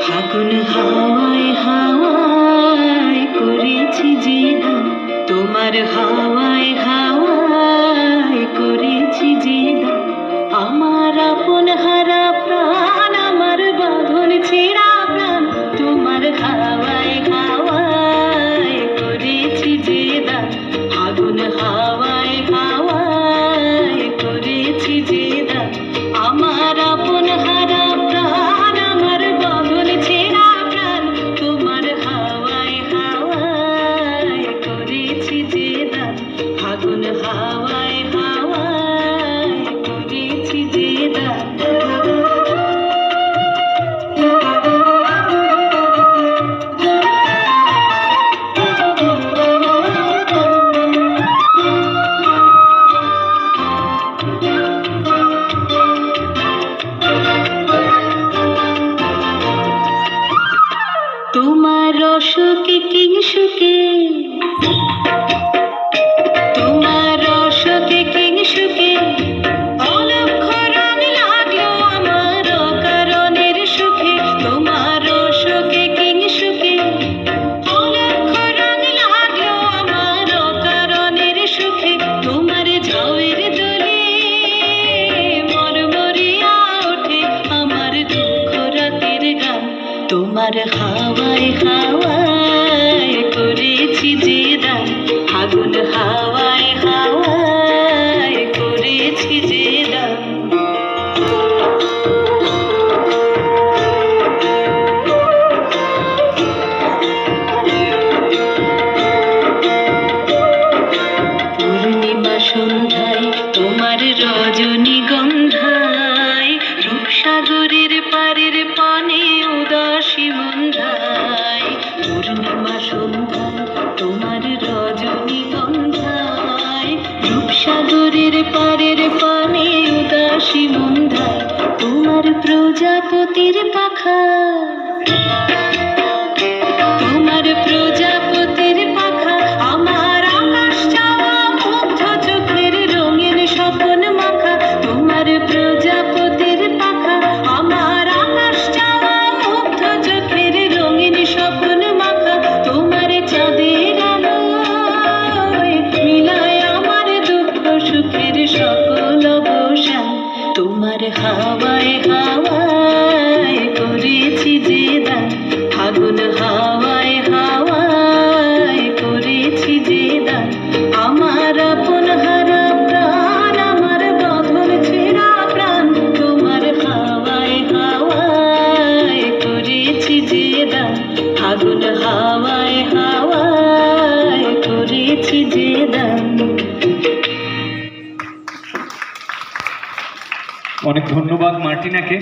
ফাগুন হাওয়ায় হাওয়ায় করেছি যে দান, তোমার হাওয়ায় হাওয়ায় করেছি যে দান। আমার আপন হারা প্রাণ, আমার বাঁধন ছেঁড়া প্রাণ, তোমার হাওয়ায় হাওয়ায় করেছি যে দান। ফাগুন হাওয়ায় হাওয়ায় করেছি যে দান। আমার আপন হারা প্রাণ, আমার বাঁধন ছেঁড়া প্রাণ, তোমার হাওয়ায় হাওয়ায় করেছি যে দান। ফাগুন হাওয়ায় হাওয়ায় করেছি যে দান। তোমার রসকে কিংসুকে, তোমার রসকে কিংসুকে অলক্ষ রং লাগলো আমার অকারণের সুখে। তোমার রসকে কিংসুকে অলক্ষ রং লাগলো আমার অকারণের সুখে। তোমার ঝাউয়ের দোলে মরমরিয়া ওঠে আমার দুঃখ রাতের গান। তোমার হাওয়ায় হাওয়ায় করেছি যে দান। ফাগুন হাওয়ায় হাওয়ায় করেছি যে দান। পূর্ণিমা সন্ধ্যায় তোমার রজনীগন্ধায়, রূপসাগরের পারের পানে উদাসী মন্ধায়। পূর্ণিমা সন্ধ্যায় তোমার রজনীগন্ধায়, রূপসাগরের পারের পানে উদাসী মন্ধায়। তোমার প্রজাপতির পাখা, তোমার প্রজাপতির পাখা আমার আকাশ চাওয়া মুগ্ধ চোখের রঙিন স্বপ্ন মাখা। তোমার প্রজাপতির পাখা আমার আকাশ চাওয়া মুগ্ধ চোখের রঙিন স্বপ্ন মাখা। তোমার চাঁদের আলোয় মিলায় আমার দুঃখ সুখের সকল অবসান। তোমার হাওয়ায় হাওয়ায় করেছি যে দান। ফাগুন হাওয়ায় হাওয়ায় করেছি যে দান। আমার আপন হারা প্রাণ, আমার বাঁধন ছেঁড়া প্রাণ, তোমার হাওয়ায় হাওয়ায় করেছি যে দান। ফাগুন হাওয়ায় হাওয়ায় করেছি যে দান। অনেক ধন্যবাদ মার্টিনাকে।